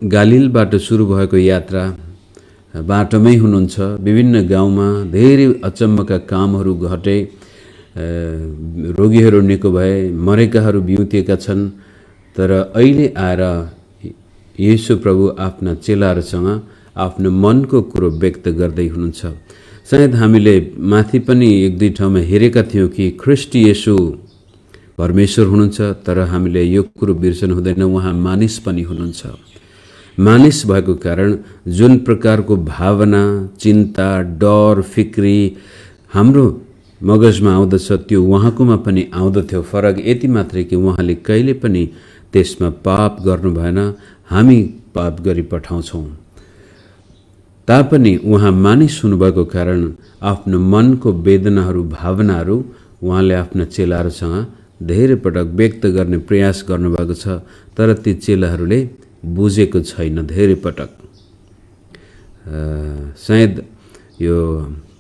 गालिलबाट सुरु भएको यात्रा बाटोमै हुनुहुन्छ। विभिन्न गाउँमा धेरै अचम्मका कामहरू घटे, रोगीहरू निको भए, मरेकाहरू बिउतिएका छन्। तर अहिले आएर येशू प्रभु आफ्ना चेलाहरूसँग आफ्नो मनको कुरो व्यक्त गर्दै हुनुहुन्छ। सायद हामीले माथि पनि एक दुई ठाउँमा हेरेका थियौँ कि ख्रीष्ट येशू परमेश्वर हुनुहुन्छ, तर हामीले यो कुरो बिर्सनु हुँदैन, उहाँ मानिस पनि हुनुहुन्छ। मानिस भएको कारण जुन प्रकारको भावना, चिन्ता, डर, फिक्री हाम्रो मगजमा आउँदछ त्यो उहाँकोमा पनि आउँदथ्यो। फरक यति मात्रै कि उहाँले कहिले पनि त्यसमा पाप गर्नु भएन, हामी पाप गरी पठाउँछौँ। तापनि उहाँ मानिस हुनुभएको कारण आफ्नो मनको वेदनाहरू, भावनाहरू उहाँले आफ्ना चेलाहरूसँग धेरै पटक व्यक्त गर्ने प्रयास गर्नुभएको छ। तर ती चेलाहरूले बुझेको छैन धेरै पटक। सायद यो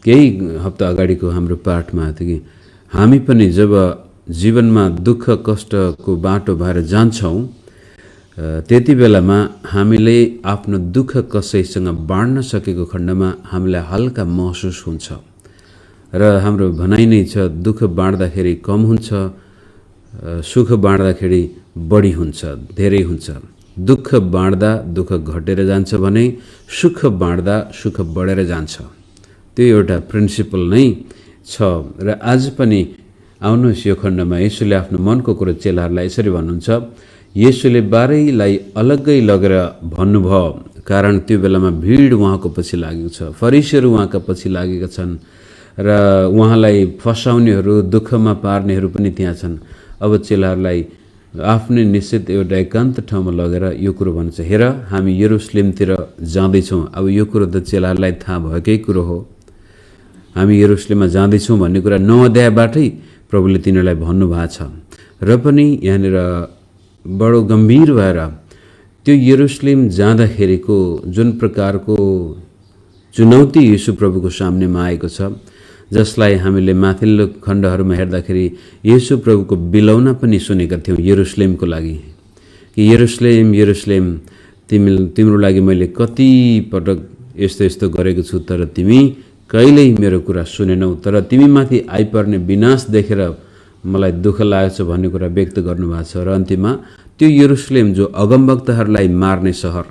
केही हप्ता अगाडिको हाम्रो पाठमा थियो कि हामी पनि जब जीवनमा दुःख कष्टको बाटो भएर जान्छौँ, त्यति बेलामा हामीले आफ्नो दुःख कसैसँग बाँड्न सकेको खण्डमा हामीलाई हल्का महसुस हुन्छ। र हाम्रो भनाइ नै छ, दुःख बाँड्दाखेरि कम हुन्छ, सुख बाँड्दाखेरि बढी हुन्छ, धेरै हुन्छ। दुःख बाँड्दा दुःख घटेर जान्छ भने सुख बाँड्दा सुख बढेर जान्छ। त्यो एउटा प्रिन्सिपल नै छ। र आज पनि आउनुहोस् यो खण्डमा येशूले आफ्नो मनको कुरो चेलाहरूलाई यसरी भन्नुहुन्छ। येशूले बाह्रैलाई अलग्गै लगेर भन्नुभयो, कारण त्यो बेलामा भिड उहाँको पछि लागेको छ। फरिसीहरू उहाँका पछि लागेका छन् र उहाँलाई फसाउनेहरू, दुःखमा पार्नेहरू पनि त्यहाँ छन्। अब चेलाहरूलाई आफ्नै निश्चित एउटा एकान्त ठाउँमा लगेर यो कुरो भन्छ, हेर हामी यरुशलेमतिर जाँदैछौँ। अब यो कुरो त चेलाहरूलाई थाहा भएकै कुरो हो, हामी यरुशलेममा जाँदैछौँ भन्ने कुरा 9 अध्यायबाटै प्रभुले तिनीहरूलाई भन्नुभएको छ। र पनि यहाँनिर बडो गम्भीर भएर त्यो यरुशलेम जाँदाखेरिको जुन प्रकारको चुनौती येशू प्रभुको सामनेमा आएको छ, जसलाई हामीले माथिल्लो खण्डहरूमा हेर्दाखेरि येशू प्रभुको बिलौना पनि सुनेका थियौँ यरुशलेमको लागि, कि यरुशलेम यरुशलेम तिम्रो लागि मैले कति पटक यस्तो यस्तो गरेको छु, तर तिमी कहिल्यै मेरो कुरा सुनेनौ। तर तिमीमाथि आइपर्ने विनाश देखेर मलाई दुःख लागेको छ भन्ने कुरा व्यक्त गर्नुभएको छ। र अन्तिममा त्यो यरुशलेम जो अगमवक्ताहरूलाई मार्ने सहर,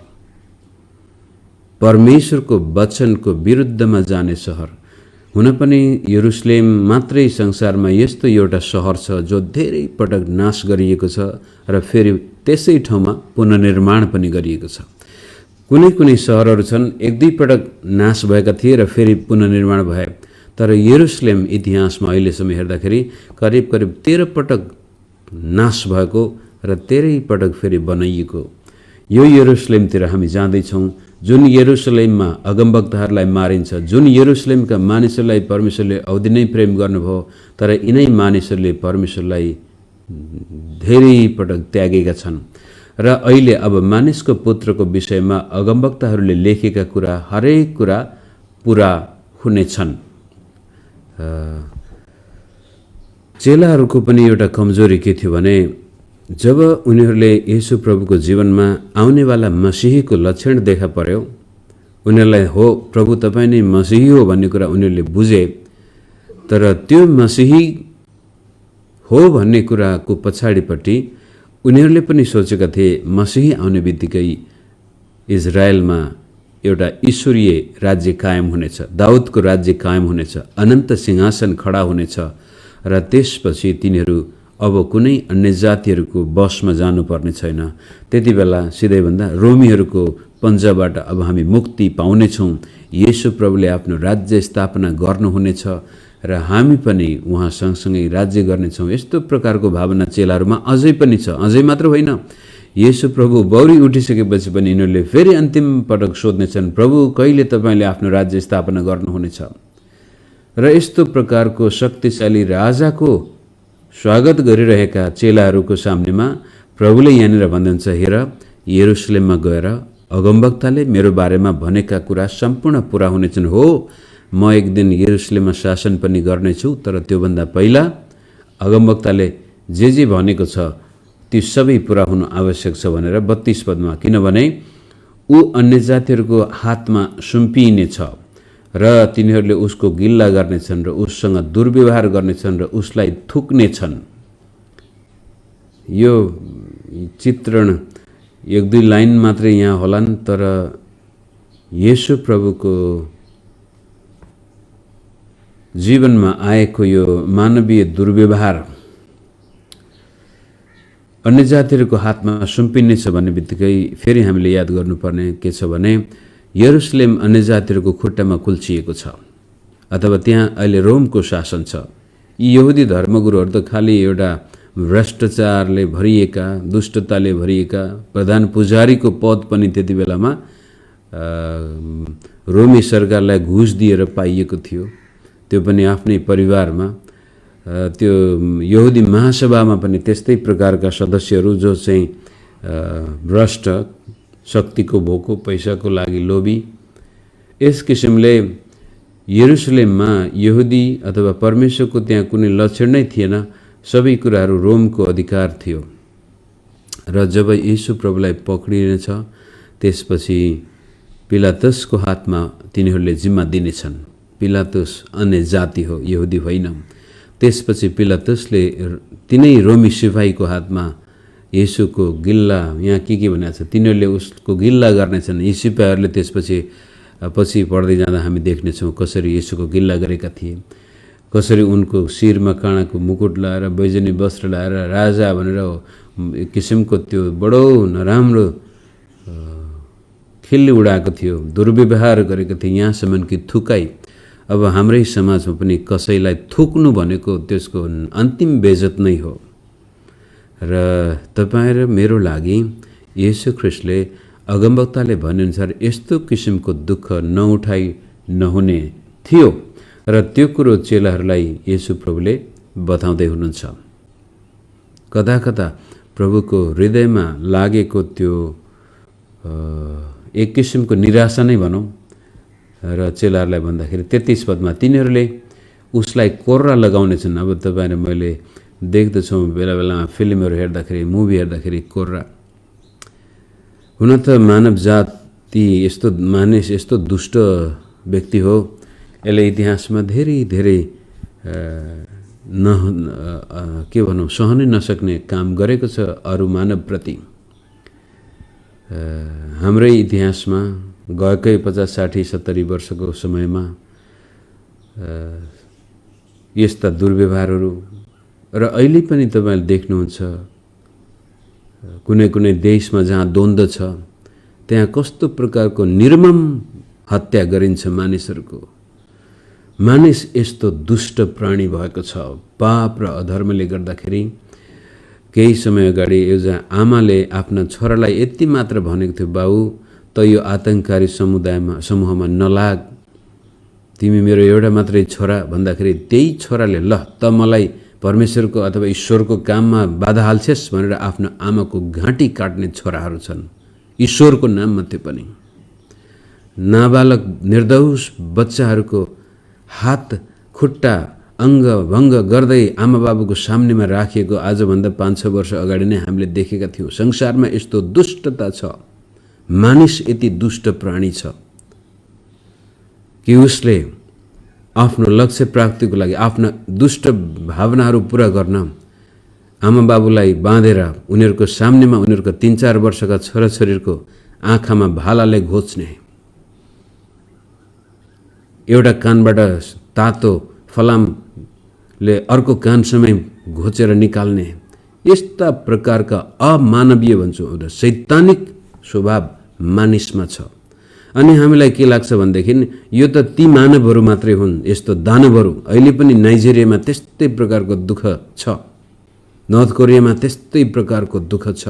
परमेश्वरको वचनको विरुद्धमा जाने सहर, हुन पनि यरुशलेम मात्रै संसारमा यस्तो एउटा सहर छ जो धेरै पटक नाश गरिएको छ र फेरि त्यसै ठाउँमा पुनर्निर्माण पनि गरिएको छ। कुनै कुनै सहरहरू छन् एक दुई पटक नाश भएका थिए र फेरि पुनर्निर्माण भए, तर यरुशलेम इतिहासमा अहिलेसम्म हेर्दाखेरि करिब 13 पटक नाश भएको र 13 पटक फेरि बनाइएको यो यरुशलेमतिर हामी जाँदैछौँ। जुन यरुशलेममा अगमवक्ताहरूलाई मारिन्छ, जुन यरुशलेमका मानिसहरूलाई परमेश्वरले औधी नै प्रेम गर्नुभयो, तर यिनै मानिसहरूले परमेश्वरलाई धेरै पटक त्यागेका छन्। र अहिले अब मानिसको पुत्रको विषयमा अगमवक्ताहरूले लेखेका कुरा हरेक कुरा पुरा हुनेछन्। चेलाहरूको पनि एउटा कमजोरी के थियो भने जब उनीहरूले येशू प्रभुको जीवनमा आउनेवाला मसीहीको लक्षण देखा पर्यो, उनीहरूलाई हो प्रभु तपाईँ नै मसीही हो भन्ने कुरा उनीहरूले बुझे, तर त्यो मसीही हो भन्ने कुराको पछाडिपट्टि उनीहरूले पनि सोचेका थिए मसीही आउने बित्तिकै इजरायलमा एउटा ईश्वरीय राज्य कायम हुनेछ, दाउदको राज्य कायम हुनेछ, अनन्त सिंहासन खडा हुनेछ र त्यसपछि तिनीहरू अब कुनै अन्य जातिहरूको बसमा जानुपर्ने छैन। त्यति बेला सिधै भन्दा रोमीहरूको पन्जाबाट अब हामी मुक्ति पाउनेछौँ। येशू प्रभुले आफ्नो राज्य स्थापना गर्नुहुनेछ र हामी पनि उहाँ सँगसँगै राज्य गर्नेछौँ। यस्तो प्रकारको भावना चेलाहरूमा अझै पनि छ। अझै मात्र होइन, येशू प्रभु बौरी उठिसकेपछि पनि यिनीहरूले फेरि अन्तिम पटक सोध्नेछन्, प्रभु कहिले तपाईँले आफ्नो राज्य स्थापना गर्नुहुनेछ। र यस्तो प्रकारको शक्तिशाली राजाको स्वागत गरिरहेका चेलाहरूको सामनेमा प्रभुले यहाँनिर भन्नुहुन्छ, हेर यरुशलेममा गएर अगमवक्ताले मेरो बारेमा भनेका कुरा सम्पूर्ण पुरा हुनेछन्। हो म एक दिन यरुशलेममा शासन पनि गर्नेछु, तर त्योभन्दा पहिला अगमवक्ताले जे भनेको छ ती सबै पुरा हुनु आवश्यक छ भनेर 32 पदमा, किनभने ऊ अन्य जातिहरूको हातमा सुम्पिनेछ र तिनीहरूले उसको गिल्ला गर्नेछन् र उससँग दुर्व्यवहार गर्नेछन् र उसलाई थुक्नेछन्। यो चित्रण एक दुई लाइन मात्रै यहाँ होलान्, तर येशू प्रभुको जीवनमा आएको यो मानवीय दुर्व्यवहार अन्य जातिहरूको हातमा सुम्पिनेछ भन्ने बित्तिकै फेरि हामीले याद गर्नुपर्ने के छ भने यरुशलेम अन्य जातिहरूको खुट्टामा कुल्चिएको छ, अथवा त्यहाँ अहिले रोमको शासन छ। यी यहुदी धर्मगुरुहरू त खालि एउटा भ्रष्टाचारले भरिएका, दुष्टताले भरिएका, प्रधान पुजारीको पद पनि त्यति बेलामा रोमी सरकारलाई घुस दिएर पाइएको थियो, त्यो पनि आफ्नै परिवारमा। त्यो यहुदी महासभामा पनि त्यस्तै प्रकारका सदस्यहरू जो चाहिँ भ्रष्ट, शक्तिको भोको, पैसाको लागि लोभी। यस किसिमले यरुशलेममा यहुदी अथवा परमेश्वरको त्यहाँ कुनै लक्षण नै थिएन, सबै कुराहरू रोमको अधिकार थियो। र जब येशू प्रभुलाई पक्रिनेछ त्यसपछि पिलातसको हातमा तिनीहरूले जिम्मा दिनेछन्। पिलातस अन्य जाति हो, यहुदी होइन। त्यसपछि पिलातसले तिनै रोमी सिपाहीको हातमा येशूको गिल्ला, यहाँ के भनेको छ, तिनीहरूले उसको गिल्ला गर्नेछन्। यी सिपाहीहरूले त्यसपछि पछि पढ्दै जाँदा हामी देख्नेछौँ कसरी येशूको गिल्ला गरेका थिए, कसरी उनको शिरमा काँडाको मुकुट लगाएर, बैजनी वस्त्र लगाएर राजा भनेर एक किसिमको त्यो बडो नराम्रो खिल्ली उडाएको थियो, दुर्व्यवहार गरेको थियो, यहाँसम्म कि थुकाई। अब हाम्रै समाजमा पनि कसैलाई थुक्नु भनेको त्यसको अन्तिम बेइज्जत नै हो। र तपाईँ र मेरो लागि येशू ख्रीष्टले अगमवक्ताले भनेअनुसार यस्तो किसिमको दुःख नउठाइ नहुने थियो, र त्यो कुरो चेलाहरूलाई येशू प्रभुले बताउँदै हुनुहुन्छ। कता कता प्रभुको हृदयमा लागेको त्यो एक किसिमको निराशा नै भनौँ। र चेलाहरूलाई भन्दाखेरि 33 पदमा तिनीहरूले उसलाई कोर्रा लगाउनेछन्। अब तपाईँ र मैले देख्दछौँ बेला बेलामा फिल्महरू हेर्दाखेरि, मुभी हेर्दाखेरि कोर्रा। हुन त मानव जाति यस्तो मानिस यस्तो दुष्ट व्यक्ति हो, यसले इतिहासमा धेरै धेरै के भनौँ सहनै नसक्ने काम गरेको छ अरू मानवप्रति। हाम्रै इतिहासमा गएकै 50, 60, 70 वर्षको समयमा यस्ता दुर्व्यवहारहरू, र अहिले पनि तपाईँले देख्नुहुन्छ कुनै कुनै देशमा जहाँ द्वन्द्व छ त्यहाँ कस्तो प्रकारको निर्मम हत्या गरिन्छ मानिसहरूको। मानिस यस्तो दुष्ट प्राणी भएको छ पाप र अधर्मले गर्दाखेरि। केही समय अगाडि एउटा आमाले आफ्ना छोरालाई यति मात्र भनेको थियो, बाबु त यो आतङ्ककारी समूहमा नलाग, तिमी मेरो एउटा मात्रै छोरा भन्दाखेरि त्यही छोराले ल त मलाई परमेश्वरको अथवा ईश्वरको काममा बाधा हाल्छेस् भनेर आफ्नो आमाको घाँटी काट्ने छोराहरू छन्, ईश्वरको नाममा त्यो पनि। नाबालक निर्दोष बच्चाहरूको हात खुट्टा अङ्ग भङ्ग गर्दै आमा बाबुको सामनेमा राखिएको आजभन्दा 5-6 वर्ष अगाडि नै हामीले देखेका थियौँ। संसारमा यस्तो दुष्टता छ, मानिस यति दुष्ट प्राणी छ कि उसले आफ्नो लक्ष्य प्राप्तिको लागि, आफ्ना दुष्ट भावनाहरू पुरा गर्न आमा बाबुलाई बाँधेर उनीहरूको सामनेमा उनीहरूको 3-4 वर्षका छोराछोरीको आँखामा भालाले घोच्ने, एउटा कानबाट तातो फलामले अर्को कानसम्मै घोचेर निकाल्ने, यस्ता प्रकारका अमानवीय भन्छौँ र शैतानिक स्वभाव मानिसमा छ। अनि हामीलाई के लाग्छ भनेदेखि यो त ती मानवहरू मात्रै हुन्, यस्तो दानवहरू। अहिले पनि नाइजेरियामा त्यस्तै प्रकारको दुःख छ, नर्थ कोरियामा त्यस्तै प्रकारको दुःख छ।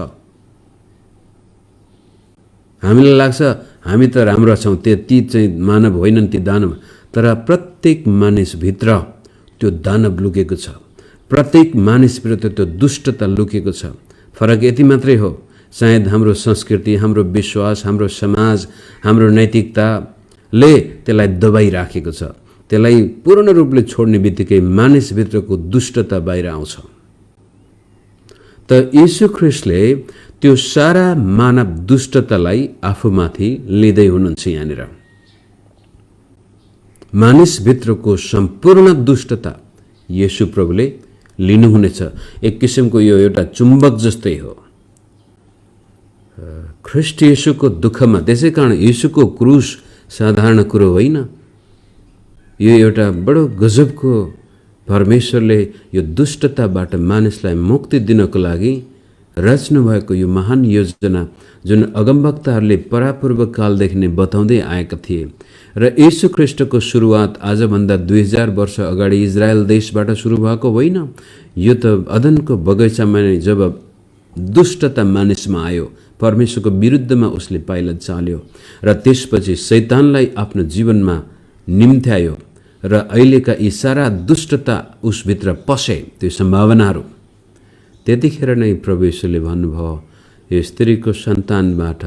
हामीलाई लाग्छ हामी त राम्रो छौँ, ती चाहिँ मानव होइनन्, ती दानव। तर प्रत्येक मानिसभित्र त्यो दानव लुकेको छ, प्रत्येक मानिसभित्र त्यो दुष्टता लुकेको छ। फरक यति मात्रै हो, सायद हाम्रो संस्कृति, हाम्रो विश्वास, हाम्रो समाज, हाम्रो नैतिकताले त्यसलाई दबाइराखेको छ। त्यसलाई पूर्ण रूपले छोड्ने बित्तिकै मानिसभित्रको दुष्टता बाहिर आउँछ। त यीशु ख्रीष्टले त्यो सारा मानव दुष्टतालाई आफूमाथि लिँदै हुनुहुन्छ। यहाँनिर मानिसभित्रको सम्पूर्ण दुष्टता येशू प्रभुले लिनुहुनेछ। एक किसिमको यो एउटा चुम्बक जस्तै हो ख्रीष्ट येशूको दुःखमा। त्यसै कारण येशूको क्रुस साधारण कुरो होइन। यो एउटा बडो गजबको परमेश्वरले यो दुष्टताबाट मानिसलाई मुक्ति दिनको लागि रच्नु भएको यो महान योजना जुन अगमवक्ताहरूले परापूर्व कालदेखि नै बताउँदै आएका थिए। र येशू ख्रीष्टको सुरुवात आजभन्दा 2000 वर्ष अगाडि इजरायल देशबाट सुरु भएको होइन। यो त अदनको बगैँचामा नै जब दुष्टता मानिसमा आयो, परमेश्वरको विरुद्धमा उसले पाइला चाल्यो र त्यसपछि शैतानलाई आफ्नो जीवनमा निम्त्यायो र अहिलेका यी सारा दुष्टता उसभित्र पसे त्यो सम्भावनाहरू। त्यतिखेर नै प्रभु येशूले भन्नुभयो, यो स्त्रीको सन्तानबाट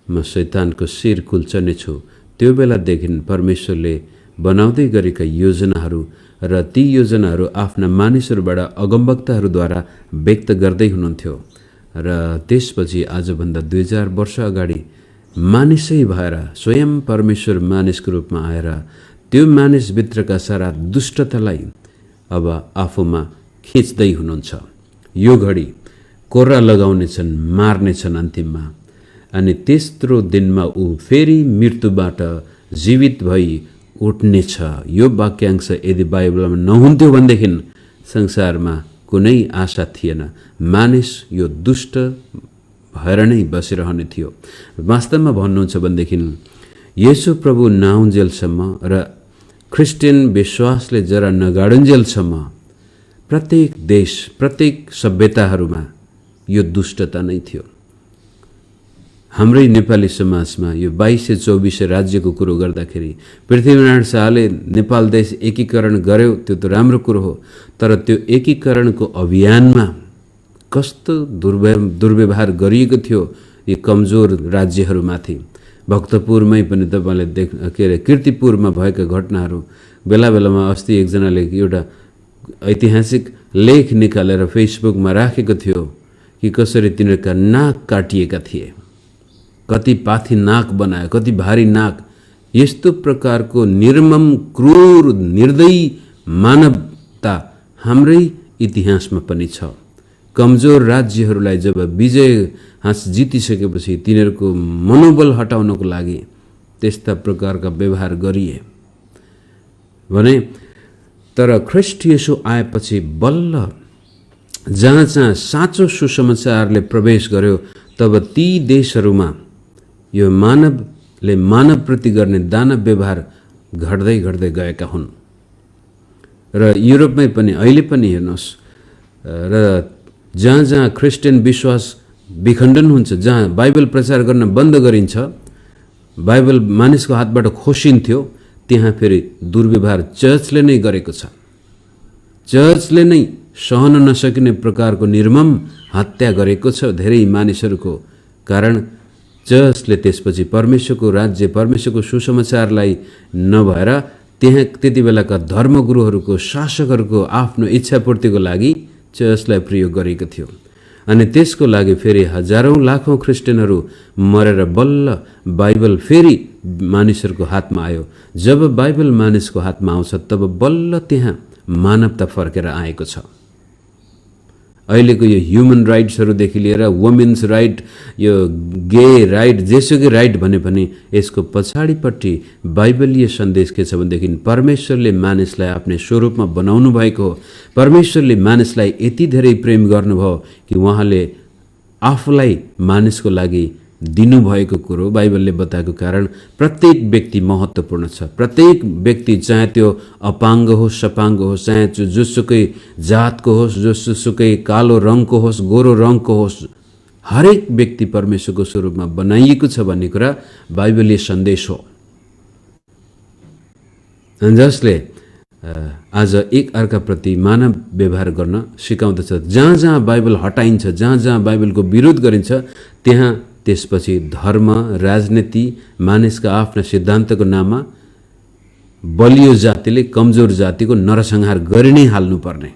म शैतानको शिर कुल्चनेछु। त्यो बेलादेखि परमेश्वरले बनाउँदै गरेका योजनाहरू र ती योजनाहरू आफ्ना मानिसहरूबाट अगमवक्ताहरूद्वारा व्यक्त गर्दै हुनुहुन्थ्यो। र त्यसपछि आजभन्दा 2000 वर्ष अगाडि मानिसै भएर स्वयं परमेश्वर मानिसको रूपमा आएर त्यो मानिसभित्रका सारा दुष्टतालाई अब आफूमा खिच्दै हुनुहुन्छ। यो घडी कोर्रा लगाउनेछन्, मार्नेछन् अन्तिममा, अनि तेस्रो दिनमा ऊ फेरि मृत्युबाट जीवित भई उठ्नेछ। यो वाक्यांश यदि बाइबलमा नहुन्थ्यो भनेदेखि संसारमा कुनै आशा थिएन। मानिस यो दुष्ट भएर नै बसिरहने थियो। वास्तवमा भन्नुहुन्छ भनेदेखि येशू प्रभु नआउन्जेलसम्म र क्रिस्चियन विश्वासले जरा नगाडुन्जेलसम्म प्रत्येक देश, प्रत्येक सभ्यताहरूमा यो दुष्टता नै थियो। हाम्रै नेपाली समाजमा यो 2224 राज्यको कुरो गर्दाखेरि पृथ्वीनारायण शाहले नेपाल देश एकीकरण गर्यो, त्यो त राम्रो कुरो हो। तर त्यो एकीकरणको अभियानमा कस्तो दुर्व्यवहार गरिएको थियो यी कमजोर राज्यहरूमाथि। भक्तपुरमै पनि तपाईँले कीर्तिपुरमा भएका घटनाहरू बेला बेलामा अस्ति एकजनाले एउटा ऐतिहासिक लेख निकालेर फेसबुकमा राखेको थियो कि कसरी तिनीहरूका नाक काटिएका थिए, कति पाथी नाक बनायो, कति भारी नाक। यस्तो प्रकारको निर्मम, क्रूर, निर्दयी मानवता हाम्रै इतिहासमा पनि छ। कमजोर राज्यहरूलाई जब विजय हाँस जितिसकेपछि तिनीहरूको मनोबल हटाउनको लागि त्यस्ता प्रकारका व्यवहार गरिए भने। तर ख्रीष्ट येशू आएपछि बल्ल जहाँ जहाँ साँचो सुसमाचारले प्रवेश गर्यो तब ती देशहरूमा यो मानवले मानवप्रति गर्ने दानव व्यवहार घट्दै घट्दै गएका हुन्। र युरोपमै पनि अहिले पनि हेर्नुहोस्, र जहाँ जहाँ क्रिस्चियन विश्वास विखण्डन हुन्छ, जहाँ बाइबल प्रचार गर्न बन्द गरिन्छ, बाइबल मानिसको हातबाट खोसिन्थ्यो, त्यहाँ फेरि दुर्व्यवहार चर्चले नै गरेको छ। चर्चले नै सहन नसकिने प्रकारको निर्मम हत्या गरेको छ धेरै मानिसहरूको। कारण चर्चले त्यसपछि परमेश्वरको राज्य, परमेश्वरको सुसमाचारलाई नभएर त्यहाँ त्यति बेलाका धर्मगुरुहरूको, शासकहरूको आफ्नो इच्छापूर्तिको लागि चर्चलाई प्रयोग गरेको थियो। अनि त्यसको लागि फेरि हजारौं लाखौं क्रिस्चियनहरू मरेर बल्ल बाइबल फेरि मानिसहरूको हातमा आयो। जब बाइबल मानिसको हातमा आउँछ तब बल्ल त्यहाँ मानवता फर्केर आएको छ। अहिलेको यो ह्युमन राइट्सहरूदेखि लिएर वुमेन्स राइट, यो गे राइट, जेसुकै राइट भने पनि यसको पछाडिपट्टि बाइबलीय सन्देश के छ भनेदेखि परमेश्वरले मानिसलाई आफ्नो स्वरूपमा बनाउनु भएको हो। परमेश्वरले मानिसलाई यति धेरै प्रेम गर्नुभयो कि उहाँले आफूलाई मानिसको लागि दिनुभएको कुरो बाइबलले बताएको कारण प्रत्येक व्यक्ति महत्त्वपूर्ण छ। प्रत्येक व्यक्ति, चाहे त्यो अपाङ्ग होस्, सपाङ्ग होस्, चाहे जोसुकै जातको होस्, जोसुकै कालो रङको होस्, गोरो रङको होस्, हरेक व्यक्ति परमेश्वरको स्वरूपमा बनाइएको छ भन्ने कुरा बाइबलीय सन्देश हो। जसले आज एक अर्काप्रति मानव व्यवहार गर्न सिकाउँदछ। जहाँ जहाँ बाइबल हटाइन्छ, जहाँ जहाँ बाइबलको विरोध गरिन्छ, त्यहाँ त्यसपछि धर्म, राजनीति, मानिसका आफ्ना सिद्धान्तको नाममा बलियो जातिले कमजोर जातिको नरसंहार गरि नै हाल्नुपर्ने।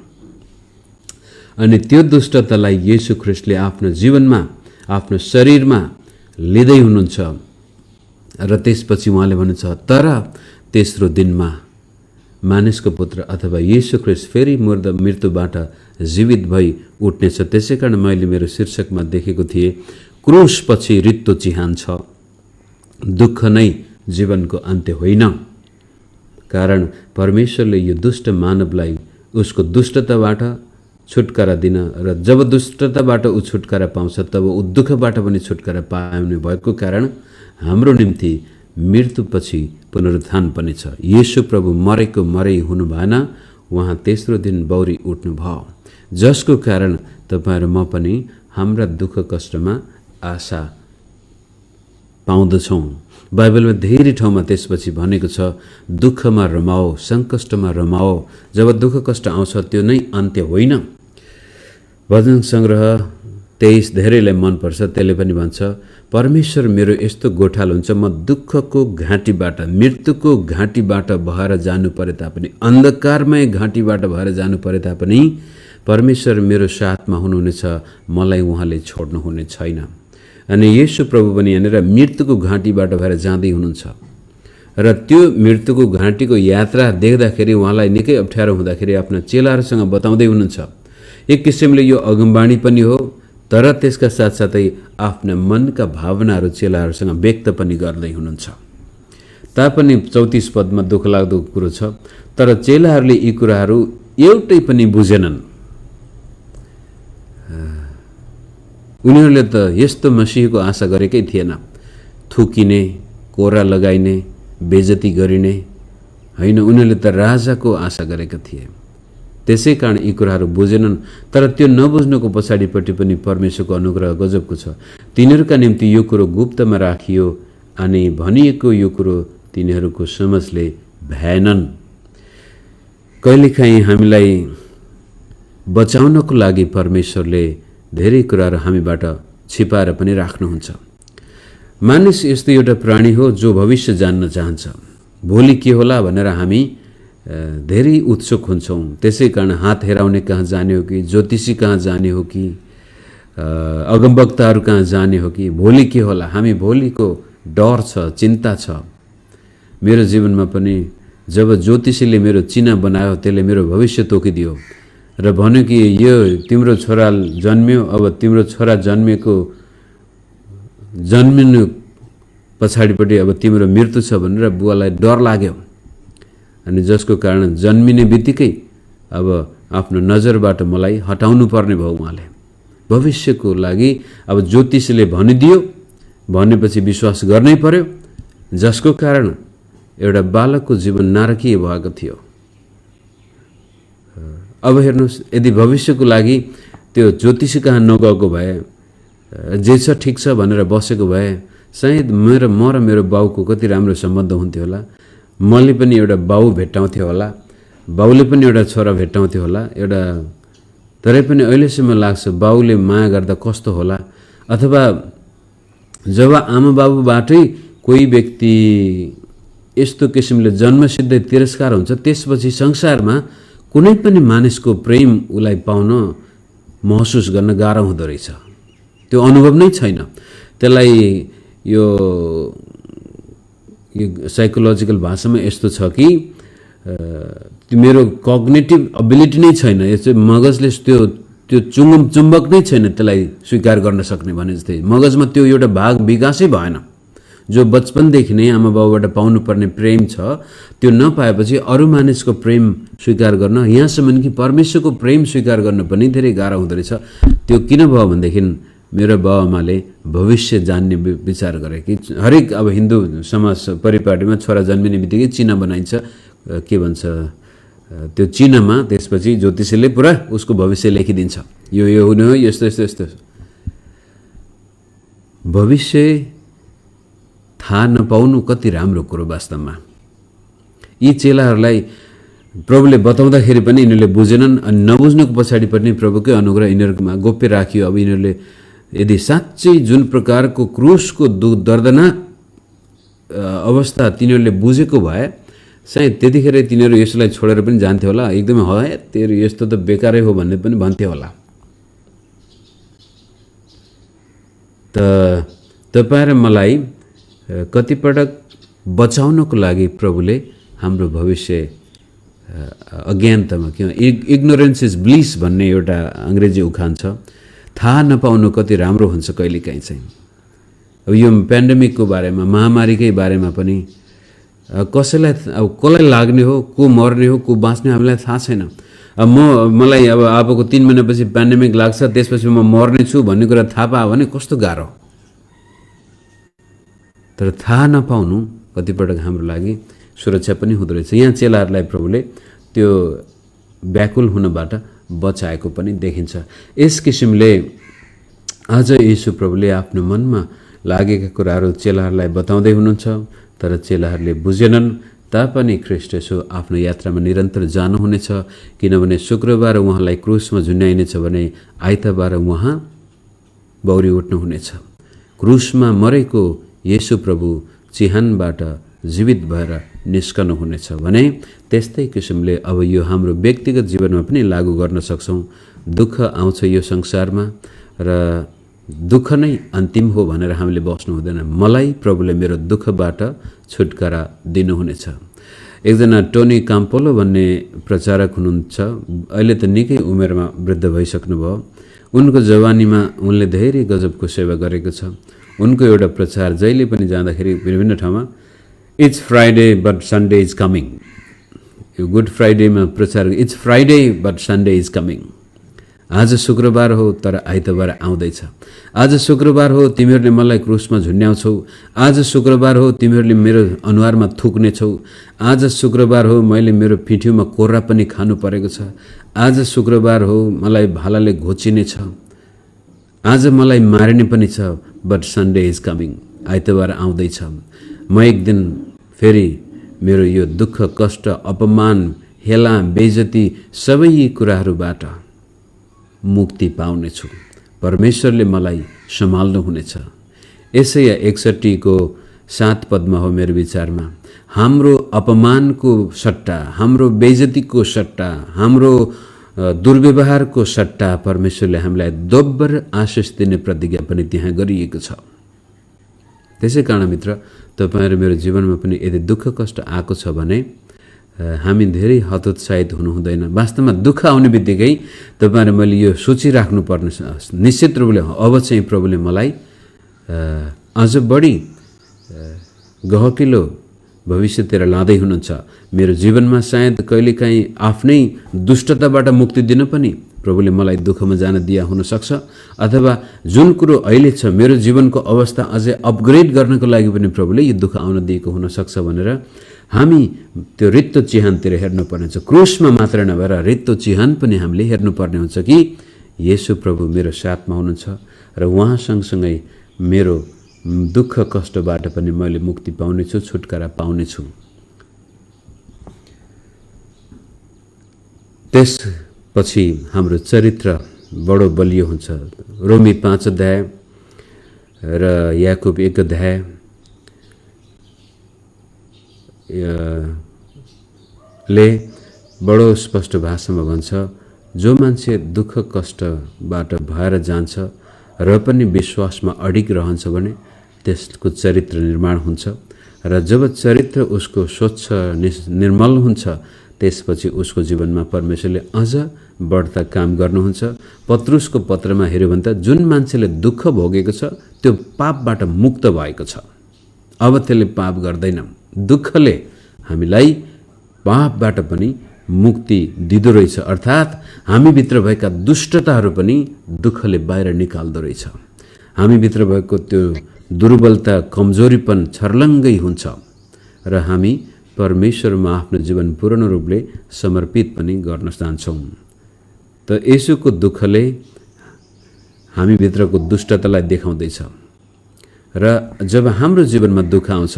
अनि त्यो दुष्टतालाई येशू ख्रीष्टले आफ्नो जीवनमा आफ्नो शरीरमा लिँदै हुनुहुन्छ र त्यसपछि उहाँले भन्नुहुन्छ तर तेस्रो दिनमा मानिसको पुत्र अथवा येशू ख्रीष्ट फेरि मृत्युबाट जीवित भई उठ्नेछ। त्यसैकारण मैले मेरो शीर्षकमा देखेको थिएँ क्रुसपछि रित्तो चिहान छ, दुःख नै जीवनको अन्त्य होइन। कारण परमेश्वरले यो दुष्ट मानवलाई उसको दुष्टताबाट छुटकारा दिन र जब दुष्टताबाट ऊ छुटकारा पाउँछ तब ऊ दुःखबाट पनि छुटकारा पाउने भएको कारण हाम्रो निम्ति मृत्युपछि पुनरुत्थान पनि छ। येशू प्रभु मरेको मरै हुनु भएन, उहाँ तेस्रो दिन बौरी उठ्नु भयो, जसको कारण तपाईहरु म पनि हाम्रा दुःख कष्टमा आशा पाउँदछौं। बाइबलमा धेरै ठाउँमा त्यसपछि भनेको छ दुःखमा रमाओ, संकष्टमा रमाओ। जब दुःख कष्ट आउँछ त्यो नै अन्त्य होइन। भजन संग्रह 23 धेरैलाई मन पर्छ। त्यसले पनि भन्छ परमेश्वर मेरो यस्तो गोठाल हुन्छ, म दुःखको घाँटीबाट मृत्युको घाँटीबाट भएर जानु परे तापनि, अन्धकारमय घाँटीबाट भएर जानु परे तापनि परमेश्वर मेरो साथमा हुनुहुनेछ, मलाई उहाँले छोड्नुहुने छैन। अनि येशू प्रभु पनि यहाँनिर मृत्युको घाँटीबाट भएर जाँदै हुनुहुन्छ र त्यो मृत्युको घाँटीको यात्रा देख्दाखेरि उहाँलाई निकै अप्ठ्यारो हुँदाखेरि आफ्ना चेलाहरूसँग बताउँदै हुनुहुन्छ। एक किसिमले यो अगमबाणी पनि हो, तर त्यसका साथसाथै आफ्ना मनका भावनाहरू चेलाहरूसँग व्यक्त पनि गर्दै हुनुहुन्छ। तापनि 34 पदमा दुःखलाग्दो कुरो छ, तर चेलाहरूले यी कुराहरू एउटै पनि बुझेनन्। उनीहरूले त यस्तो मसीहको आशा गरेकै थिएन, थुकिने, कोरा लगाइने, बेइज्जती गरिने हैन, उनीहरूले त राजाको आशा गरेका थिए। त्यसै कारण यी कुराहरू बुझेनन्। तर त्यो नबुझ्नुको पछाडिपट्टि पनि परमेश्वरको अनुग्रह गजबको छ। तिनीहरूका निम्ति यो कुरो गुप्तमा राखियो अनि भनिएको यो कुरो तिनीहरूको समझले भएनन्। कहिलेकाहीँ हामीलाई बचाउनको लागि परमेश्वरले धेरै कुराहरू हामीबाट छिपाएर पनि राख्नुहुन्छ। मानिस यस्तो एउटा प्राणी हो जो भविष्य जान्न चाहन्छ, भोलि के होला भनेर हामी धेरै उत्सुक हुन्छौं। त्यसै कारण हात हेराउने कहाँ जाने हो कि, ज्योतिषी कहाँ जाने हो कि, अगमवक्ताहरू कहाँ जाने हो कि, भोलि के होला, हामी भोलिको डर छ, चिन्ता छ। मेरो जीवनमा पनि जब ज्योतिषीले मेरो चिना बनायो, त्यसले मेरो भविष्य तोकिदियो र भन्यो कि यो तिम्रो छोरा जन्मियो, अब तिम्रो छोरा जन्मिनु पछाडिपट्टि अब तिम्रो मृत्यु छ भनेर बुवालाई डर लाग्यो। अनि जसको कारण जन्मिने बित्तिकै अब आफ्नो नजरबाट मलाई हटाउनु पर्ने भयो उहाँले। भविष्यको लागि अब ज्योतिषीले भनिदियो, भनेपछि विश्वास गर्नै पर्यो, जसको कारण एउटा बालकको जीवन नारकीय भएको थियो। अब हेर्नुस्, यदि भविष्यको लागि त्यो ज्योतिषी कहाँ नगएको भए, जे छ ठिक छ भनेर बसेको भए, सायद म र मेरो बाउको कति राम्रो सम्बन्ध हुन्थ्यो होला। मैले पनि एउटा बाउ भेट्टाउँथ्यो होला, बाउले पनि एउटा छोरा भेट्टाउँथ्यो होला एउटा। तरै पनि अहिलेसम्म लाग्छ बाउले माया गर्दा कस्तो होला, अथवा जब आमा बाबुबाटै कोही व्यक्ति यस्तो किसिमले जन्मसिद्धै तिरस्कार हुन्छ, त्यसपछि संसारमा कुनै पनि मानिसको प्रेम उलाई पाउन, महसुस गर्न गाह्रो हुँदो रहेछ। त्यो अनुभव नै छैन। त्यसलाई यो साइकोलोजिकल भाषामा यस्तो छ कि मेरो कग्निटिभ एबिलिटी नै छैन, यो चाहिँ मगजले त्यो चुम्बक नै छैन त्यसलाई स्वीकार गर्न सक्ने भने जस्तै। मगजमा त्यो एउटा भाग विकासै भएन। जो बचपनदेखि नै आमा बाबुबाट पाउनुपर्ने प्रेम छ, त्यो नपाएपछि अरू मानिसको प्रेम स्वीकार गर्न, यहाँसम्म कि परमेश्वरको प्रेम स्वीकार गर्न पनि धेरै गाह्रो हुँदो रहेछ। त्यो किन भयो भनेदेखि मेरो बाबुआमाले भविष्य जान्ने विचार गरे कि हरेक अब हिन्दू समाज परिपाटीमा छोरा जन्मिने बित्तिकै चिना बनाइन्छ, के भन्छ त्यो चिनामा त्यसपछि ज्योतिषीले पुरा उसको भविष्य लेखिदिन्छ, यो हुने हो, यस्तो यस्तो यस्तो। भविष्य थाहा नपाउनु कति राम्रो कुरो वास्तवमा। यी चेलाहरूलाई प्रभुले बताउँदाखेरि पनि यिनीहरूले बुझेनन्, अनि नबुझ्नुको पछाडि पनि प्रभुकै अनुग्रह यिनीहरूमा गोप्य राखियो। अब यिनीहरूले यदि साँच्चै जुन प्रकारको क्रुसको दर्दनाक अवस्था तिनीहरूले बुझेको भए, सायद त्यतिखेर तिनीहरू यसलाई छोडेर पनि जान्थे होला, एकदमै है तेरो यस्तो त बेकारै हो भन्ने पनि भन्थे होला। त तपाईँ र मलाई कतिपटक बचाउनको लागि प्रभुले हाम्रो भविष्य अज्ञानतामा के इग्नोरेन्स इज ब्लिस भन्ने एउटा अङ्ग्रेजी उखान छ। थाहा नपाउनु कति राम्रो हुन्छ कहिलेकाहीँ चाहिँ। अब यो पेन्डेमिकको बारेमा, महामारीकै बारेमा पनि कसैलाई अब कसलाई लाग्ने हो, को मर्ने हो, को बाँच्ने हामीलाई थाहा छैन। अब मलाई अब अबको 3 महिनापछि पेन्डेमिक लाग्छ, त्यसपछि म मर्ने छु भन्ने कुरा थाहा पायो भने कस्तो गाह्रो। तर थाहा नपाउनु कतिपटक हाम्रो लागि सुरक्षा पनि हुँदो रहेछ। यहाँ चेलाहरूलाई प्रभुले त्यो व्याकुल हुनबाट बचाएको पनि देखिन्छ। यस किसिमले आज येशू प्रभुले आफ्नो मनमा लागेका कुराहरू चेलाहरूलाई बताउँदै हुनुहुन्छ, तर चेलाहरूले बुझेनन्। तापनि ख्रीष्ट येशू आफ्नो यात्रामा निरन्तर जानुहुनेछ, किनभने शुक्रबार उहाँलाई क्रुसमा झुन्याइनेछ भने आइतबार उहाँ बौरी उठ्नुहुनेछ। क्रुसमा मरेको येशू प्रभु चिहानबाट जीवित भएर निस्कनु हुनेछ भने त्यस्तै किसिमले अब यो हाम्रो व्यक्तिगत जीवनमा पनि लागू गर्न सक्छौँ। दुःख आउँछ यो संसारमा र दुःख नै अन्तिम हो भनेर हामीले बस्नु हुँदैन। मलाई प्रभुले मेरो दुःखबाट छुटकारा दिनुहुनेछ। एकजना टोनी काम्पोलो भन्ने प्रचारक हुनुहुन्छ। अहिले त निकै उमेरमा वृद्ध भइसक्नुभयो। उनको जवानीमा उनले धेरै गजबको सेवा गरेको छ। उनको एउटा प्रचार जहिले पनि जाँदाखेरि विभिन्न ठाउँमा it's Friday but Sunday is coming. यो गुड फ्राइडेमा प्रचार it's Friday but Sunday is coming. आज शुक्रबार हो तर आइतबार आउँदैछ। आज शुक्रबार हो तिमीहरूले मलाई क्रुसमा झुन्ड्याउँछौ। आज शुक्रबार हो तिमीहरूले मेरो अनुहारमा थुक्नेछौ। आज शुक्रबार हो मैले मेरो पिठ्यूमा कोर्रा पनि खानु परेको छ। आज शुक्रबार हो मलाई भालाले घोचिनेछ। आज मलाई मारिने पनि छ, बट सन्डे इज कमिङ। आइतबार आउँदैछ। म एक दिन फेरि मेरो यो दुःख, कष्ट, अपमान, हेला, बेइज्जती सबै कुराहरूबाट मुक्ति पाउनेछु। परमेश्वरले मलाई सम्हाल्नुहुनेछ। यसैया 61 को 7 पदमा हो मेरो विचारमा, हाम्रो अपमानको सट्टा, हाम्रो बेइज्जतीको सट्टा, हाम्रो दुर्व्यवहारको सट्टा परमेश्वरले हामीलाई दोब्बर आशिष दिने प्रतिज्ञा पनि त्यहाँ गरिएको छ। त्यसै कारण मित्र, तपाईँ र मेरो जीवनमा पनि यदि दुःख कष्ट आएको छ भने हामी धेरै हतोत्साहित हुनु हुँदैन। वास्तवमा दुःख आउने बित्तिकै तपाईँ र मैले यो सोचिराख्नु पर्ने निश्चित रूपले अब चाहिँ प्रभुले मलाई अझ बढी गहकिलो भविष्यतिर लाँदै हुनुहुन्छ। मेरो जीवनमा सायद कहिलेकाहीँ आफ्नै दुष्टताबाट मुक्ति दिन पनि प्रभुले मलाई दुःखमा जान दिया हुनसक्छ, अथवा जुन कुरो अहिले छ मेरो जीवनको अवस्था अझै अपग्रेड गर्नको लागि पनि प्रभुले यो दुःख आउन दिएको हुनसक्छ भनेर हामी त्यो रित्तो चिहानतिर हेर्नुपर्ने हुन्छ। क्रुसमा मात्र नभएर रित्तो चिहान पनि हामीले हेर्नुपर्ने हुन्छ कि येशू प्रभु मेरो साथमा हुनुहुन्छ र उहाँ सँगसँगै मेरो दुःख कष्टबाट पनि मैले मुक्ति पाउनेछु, छुटकारा पाउनेछु। त्यसपछि हाम्रो चरित्र बडो बलियो हुन्छ। रोमी 5 अध्याय र याकुब 1 अध्याय ले बडो स्पष्ट भाषामा भन्छ, जो मान्छे दुःख कष्टबाट भएर जान्छ र पनि विश्वासमा अडिग रहन्छ भने त्यसको चरित्र निर्माण हुन्छ, र जब चरित्र उसको स्वच्छ निर्मल हुन्छ त्यसपछि उसको जीवनमा परमेश्वरले अझ बढ्ता काम गर्नुहुन्छ। पत्रुसको पत्रमा हेऱ्यो भने त जुन मान्छेले दुःख भोगेको छ त्यो पापबाट मुक्त भएको छ, अब त्यसले पाप गर्दैन। दुःखले हामीलाई पापबाट पनि मुक्ति दिँदो रहेछ, अर्थात् हामीभित्र भएका दुष्टताहरू पनि दुःखले बाहिर निकाल्दो रहेछ। हामीभित्र भएको त्यो दुर्बलता, कमजोरीपन छर्लङ्गै हुन्छ र हामी परमेश्वरमा आफ्नो जीवन पूर्ण रूपले समर्पित पनि गर्न चाहन्छौँ। त येशूको दुःखले हामीभित्रको दुष्टतालाई देखाउँदैछ र जब हाम्रो जीवनमा दुःख आउँछ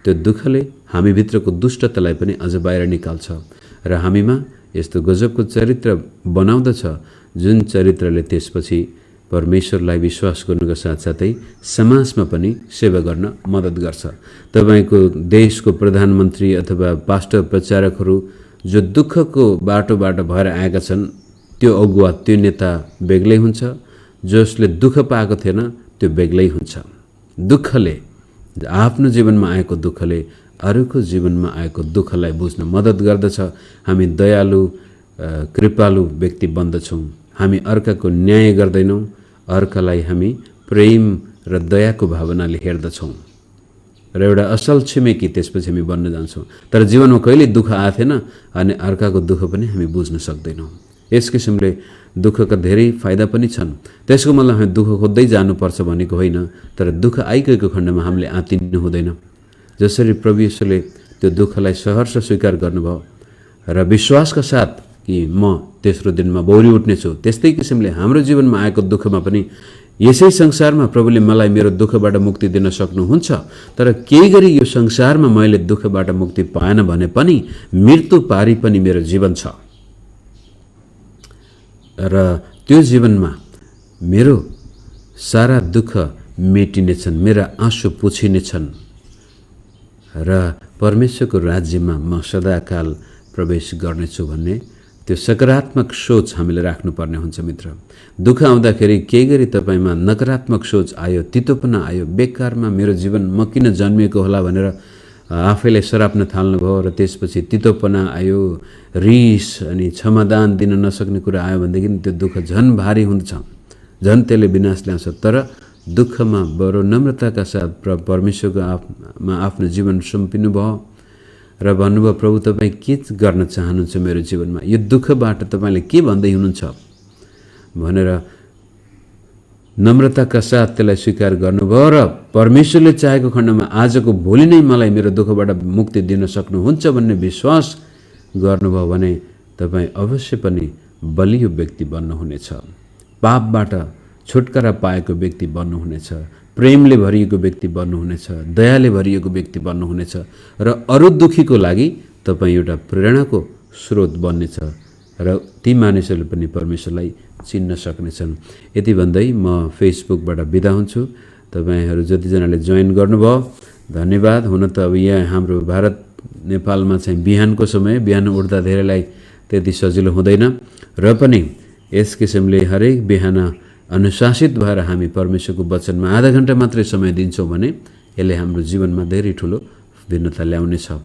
त्यो दुःखले हामीभित्रको दुष्टतालाई पनि अझ बाहिर निकाल्छ र हामीमा यस्तो गजबको चरित्र बनाउँदछ जुन चरित्रले त्यसपछि परमेश्वरलाई विश्वास गर्नुको साथसाथै समाजमा पनि सेवा गर्न मद्दत गर्छ। तपाईको देशको प्रधानमन्त्री अथवा पास्टर प्रचारकहरू जो दुःखको बाटोबाट भएर आएका छन् त्यो अगुवा, त्यो नेता बेग्लै हुन्छ। जसले दुःख पाएको थिएन त्यो बेग्लै हुन्छ। दुःखले आफ्नो जीवनमा आएको दुःखले अरूको जीवनमा आएको दुःखलाई बुझ्न मद्दत गर्दछ। हामी दयालु कृपालु व्यक्ति बन्दछौँ। हामी अर्काको न्याय गर्दैनौँ, अर्कालाई हामी प्रेम र दयाको भावनाले हेर्दछौँ र एउटा असल छिमेकी त्यसपछि हामी बन्न जान्छौँ। तर जीवनमा कहिले दुःख आएको थिएन अनि अर्काको दुःख पनि हामी बुझ्न सक्दैनौँ। यस किसिमले दुःखका धेरै फाइदा पनि छन्। त्यसको मतलब हामी दुःख खोज्दै जानुपर्छ भनेको होइन, तर दुःख आइगएको खण्डमा हामीले आत्तिनु हुँदैन। जसरी प्रभु येशूले त्यो दुःखलाई सहर्ष स्वीकार गर्नुभयो र विश्वासका साथ कि म तेस्रो दिनमा बौरी उठ्नेछु, त्यस्तै किसिमले हाम्रो जीवनमा आएको दुःखमा पनि यसै संसारमा प्रभुले मलाई मेरो दुःखबाट मुक्ति दिन सक्नुहुन्छ। तर केही गरी यो संसारमा मैले दुःखबाट मुक्ति पाएन भने पनि मृत्यु पारी पनि मेरो जीवन छ र त्यो जीवनमा मेरो सारा दुःख मेटिनेछन्, मेरा आँसु पुछिनेछन् र परमेश्वरको राज्यमा म सदाकाल प्रवेश गर्नेछु भन्ने त्यो सकारात्मक सोच हामीले राख्नुपर्ने हुन्छ। मित्र, दुःख आउँदाखेरि केही गरी तपाईमा नकारात्मक सोच आयो, तितोपना आयो, बेकारमा मेरो जीवन म किन जन्मिएको होला भनेर आफैलाई सराप्न थाल्नुभयो र त्यसपछि तितोपना आयो, रिस अनि क्षमादान दिन नसक्ने कुरा आयो भनेदेखि त्यो दुःख झन् भारी हुन्छ, झन् त्यसले विनाश ल्याउँछ। तर दुःखमा बडो नम्रताका साथ परमेश्वरको आफ्नो जीवन सुम्पिनु भयो र भन्नुभयो, प्रभु तपाईँ के गर्न चाहनुहुन्छ मेरो जीवनमा, यो दुःखबाट तपाईँले के भन्दै हुनुहुन्छ भनेर नम्रताका साथ त्यसलाई स्वीकार गर्नुभयो र परमेश्वरले चाहेको खण्डमा आजको भोलि नै मलाई मेरो दुःखबाट मुक्ति दिन सक्नुहुन्छ भन्ने विश्वास गर्नुभयो भने तपाईँ अवश्य पनि बलियो व्यक्ति बन्नुहुनेछ, पापबाट छुटकारा पाएको व्यक्ति बन्नुहुनेछ, प्रेमले भरिएको व्यक्ति बन्नुहुनेछ, दयाले भरिएको व्यक्ति बन्नुहुनेछ र अरू दुखीको लागि तपाईँ एउटा प्रेरणाको स्रोत बन्नेछ र ती मानिसहरूले पनि परमेश्वरलाई चिन्न सक्नेछन्। यति भन्दै म फेसबुकबाट बिदा हुन्छु। तपाईँहरू जतिजनाले जोइन गर्नुभयो धन्यवाद। हुन त अब यहाँ हाम्रो भारत नेपालमा चाहिँ बिहानको समय, बिहान उठ्दा धेरैलाई त्यति सजिलो हुँदैन र पनि यस किसिमले हरेक बिहान अनुशासित भएर हामी परमेश्वरको वचनमा आधा घण्टा मात्रै समय दिन्छौँ भने यसले हाम्रो जीवनमा धेरै ठुलो भिन्नता ल्याउनेछ।